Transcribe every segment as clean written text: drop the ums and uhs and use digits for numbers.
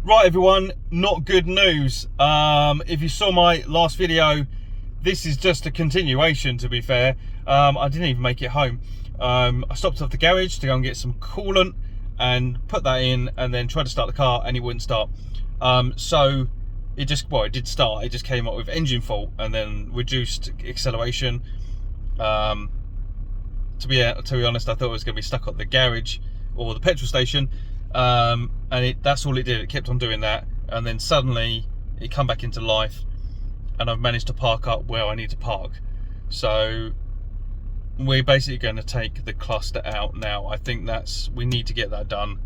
Right everyone, not good news. If you saw my last video, this is just a continuation, to be fair. I didn't even make it home. I stopped off the garage to go and get some coolant and put that in, and then tried to start the car and it wouldn't start. So it just, well, it did start, it just came up with engine fault and then reduced acceleration. To be honest, I thought it was going to be stuck at the garage or the petrol station. And that's all it did. It kept on doing that, and then suddenly it come back into life, and I've managed to park up where I need to park. So we're basically going to take the cluster out now. I think we need to get that done.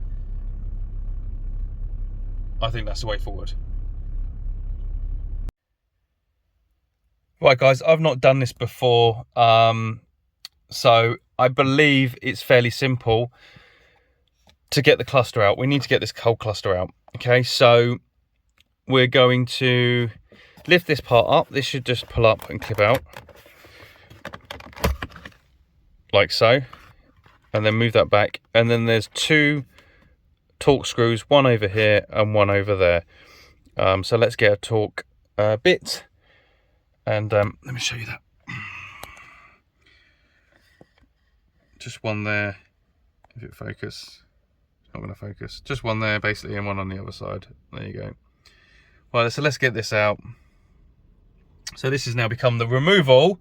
I think that's the way forward. Right guys, I've not done this before, so I believe it's fairly simple to get the cluster out. We need to get this whole cluster out. Okay, so we're going to lift this part up. This should just pull up and clip out like so, and then move that back, and then there's two torque screws, one over here and one over there. So let's get a torque bit, and let me show you that. Just one there, if it focus. Not going to focus. Just one there basically, and one on the other side. There you go. Right, so let's get this out. So this has now become the removal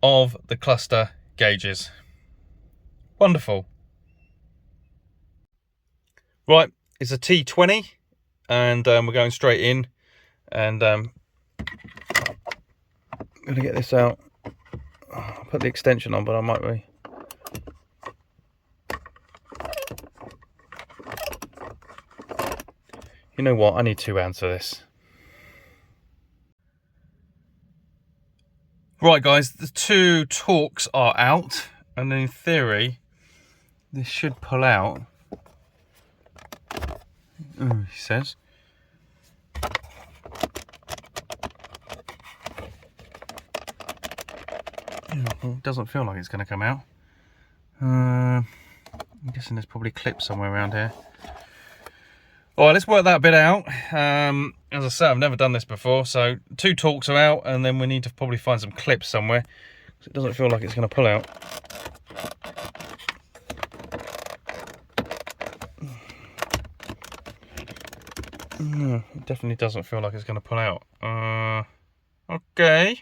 of the cluster gauges. Wonderful. Right, it's a T20, and we're going straight in, and I'm going to get this out. I'll put the extension on, but I might be. You know what, I need two hands for this. Right guys, the two torques are out, and in theory this should pull out. He says. It doesn't feel like it's going to come out. I'm guessing there's probably clips somewhere around here. Alright, let's work that bit out. As I say, I've never done this before, so two torques are out, and then we need to probably find some clips somewhere, because it doesn't feel like it's going to pull out. No, it definitely doesn't feel like it's going to pull out. Okay.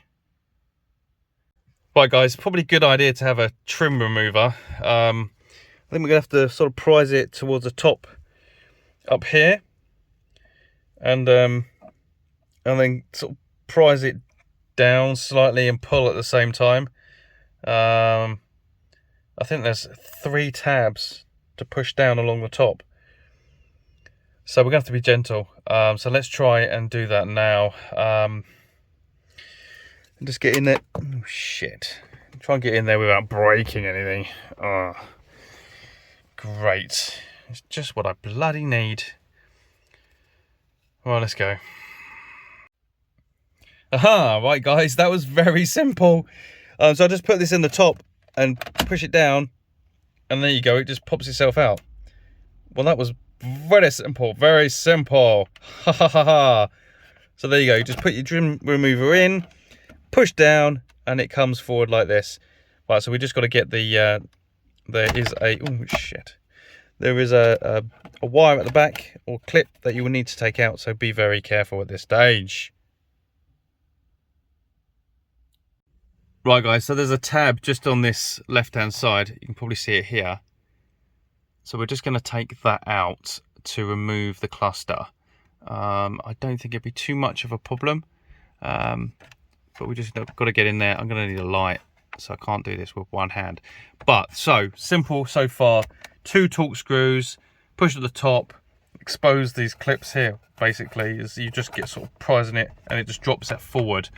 Right guys, probably a good idea to have a trim remover. I think we're going to have to sort of prise it towards the top up here, and then sort of prise it down slightly and pull at the same time. I think there's 3 tabs to push down along the top, so we're gonna have to be gentle. So let's try and do that now. And just get in there. Oh shit, try and get in there without breaking anything. Oh, great. It's just what I bloody need. Well, let's go. Aha, right guys, that was very simple. So I just put this in the top and push it down, and there you go, it just pops itself out. Well, that was very simple, very simple. Ha ha ha ha. So there you go, you just put your trim remover in, push down, and it comes forward like this. Right, so we just got to get the, there is a, oh shit. There is a wire at the back, or clip, that you will need to take out, so be very careful at this stage. Right guys, so there's a tab just on this left hand side, you can probably see it here. So we're just going to take that out to remove the cluster. I don't think it'd be too much of a problem, but we just got to get in there. I'm going to need a light, so I can't do this with one hand. But, so, simple so far. 2 torque screws, push at the top, expose these clips here, basically, as you just get sort of prising it, and it just drops that forward.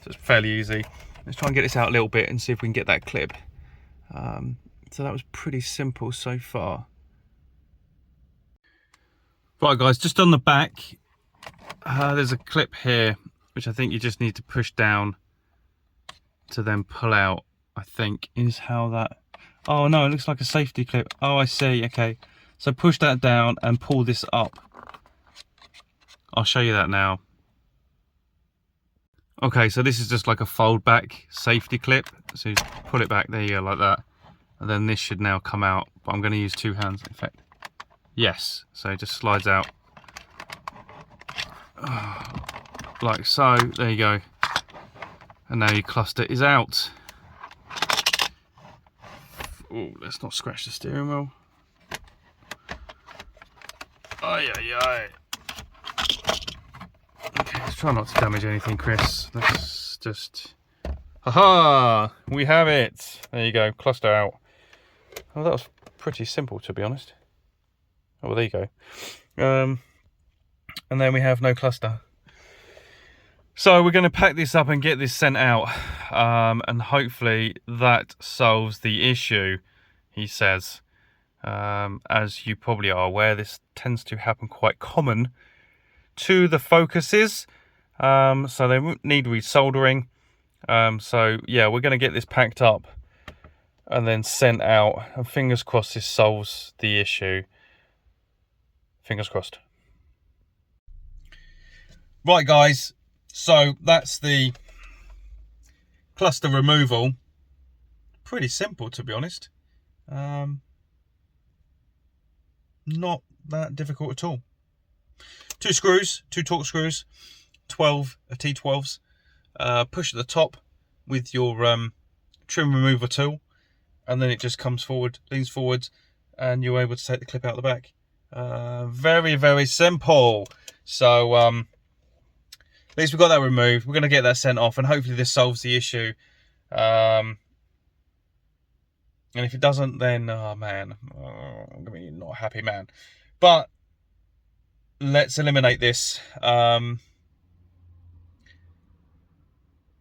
So it's fairly easy. Let's try and get this out a little bit and see if we can get that clip. So that was pretty simple so far. Right guys, just on the back, there's a clip here, which I think you just need to push down to then pull out, I think, is how that... Oh no, it looks like a safety clip. Oh, I see, okay. So push that down and pull this up I'll show you that now. Okay, so this is just like a fold back safety clip. So you pull it back, there you go, like that. And then this should now come out, but I'm going to use 2 hands, in fact. Yes, so it just slides out. Like so, there you go. And now your cluster is out. Oh, let's not scratch the steering wheel. Ay, ay, ay. Okay, let's try not to damage anything, Chris. Let's just... Haha! We have it! There you go, cluster out. Oh, that was pretty simple, to be honest. Oh, well, there you go. And then we have no cluster. So we're going to pack this up and get this sent out. And hopefully that solves the issue, he says. As you probably are aware, this tends to happen quite common to the Focuses. So they won't need resoldering. So yeah, we're going to get this packed up and then sent out. And fingers crossed this solves the issue. Fingers crossed. Right, guys. So that's the cluster removal. Pretty simple, to be honest. Not that difficult at all. 2 screws, 2 torque screws, 12 T12s. Push at the top with your trim remover tool, and then it just comes forward, leans forward, and you're able to take the clip out the back. Very, very simple. So at least we've got that removed. We're going to get that sent off, and hopefully this solves the issue. And if it doesn't, then oh man, I'm going to be not a happy man. But let's eliminate this. And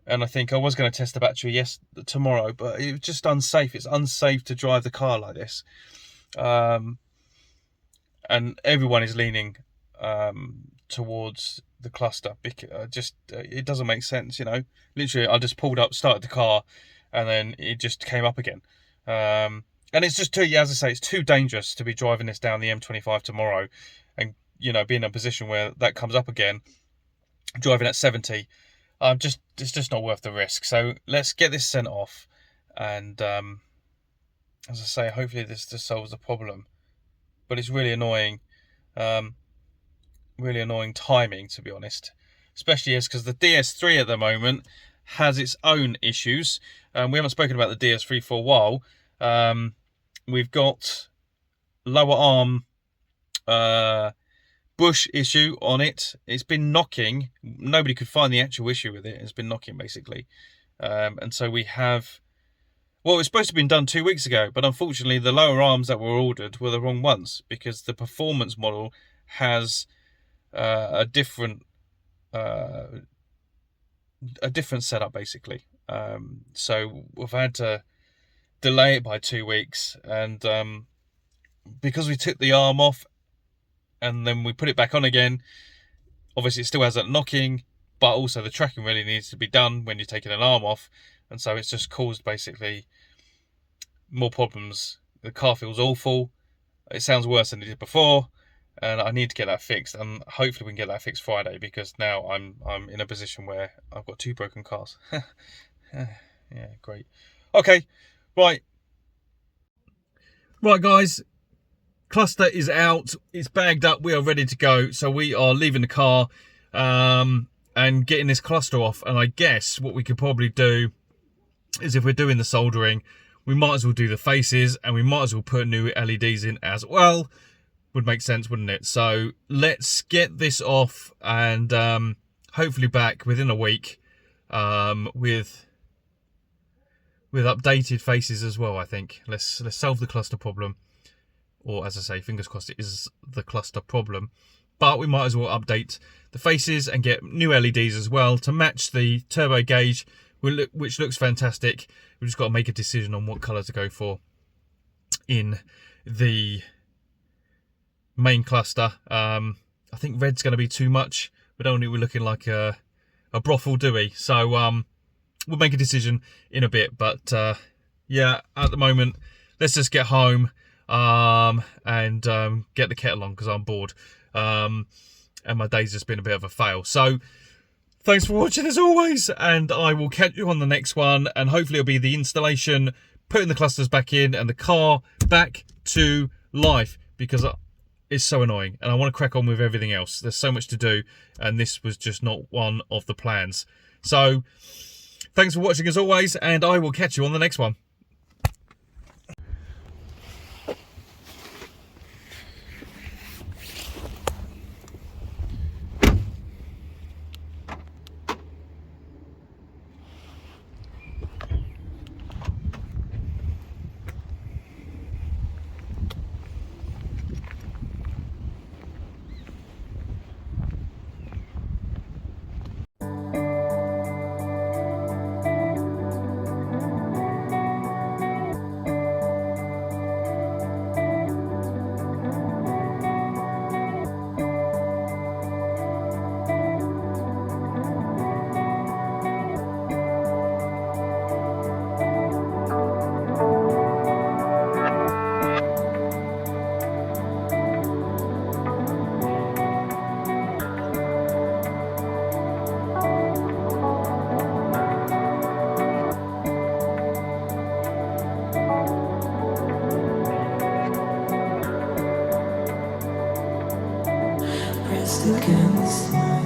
I think I was going to test the battery tomorrow, but it was just unsafe. It's unsafe to drive the car like this. And everyone is leaning towards the cluster. It doesn't make sense, you know. Literally, I just pulled up, started the car, and then it just came up again. And it's just too, as I say, it's too dangerous to be driving this down the M25 tomorrow, and you know, be in a position where that comes up again, driving at 70. It's just not worth the risk. So let's get this sent off, and as I say, hopefully this just solves the problem. But it's really annoying, really annoying timing, to be honest. Especially because the DS3 at the moment has its own issues. We haven't spoken about the DS3 for a while. We've got lower arm bush issue on it. It's been knocking. Nobody could find the actual issue with it. It's been knocking, basically. And so we have... Well, it was supposed to have been done 2 weeks ago, but unfortunately the lower arms that were ordered were the wrong ones, because the performance model has a different setup, basically. So we've had to delay it by 2 weeks, and because we took the arm off and then we put it back on again, obviously it still has that knocking, but also the tracking really needs to be done when you're taking an arm off, and so it's just caused basically more problems. The car feels awful. It sounds worse than it did before, and I need to get that fixed, and hopefully we can get that fixed Friday, because now I'm in a position where I've got 2 broken cars. Yeah, great. Okay, right guys, cluster is out, it's bagged up, we are ready to go. So we are leaving the car and getting this cluster off. And I guess what we could probably do is, if we're doing the soldering, we might as well do the faces, and we might as well put new LEDs in as well. Would make sense, wouldn't it? So let's get this off, and hopefully back within a week with updated faces as well. I think let's solve the cluster problem, or as I say, fingers crossed it is the cluster problem. But we might as well update the faces and get new LEDs as well to match the turbo gauge, which looks fantastic. We've just got to make a decision on what colour to go for in the main cluster. I think red's going to be too much. We don't want it looking like a brothel, do we? So we'll make a decision in a bit. But yeah, at the moment, let's just get home and get the kettle on, because I'm bored. and my day's just been a bit of a fail. So thanks for watching as always, and I will catch you on the next one, and hopefully it'll be the installation, putting the clusters back in, and the car back to life, because it's so annoying, and I want to crack on with everything else. There's so much to do, and this was just not one of the plans. So thanks for watching as always, and I will catch you on the next one. Against my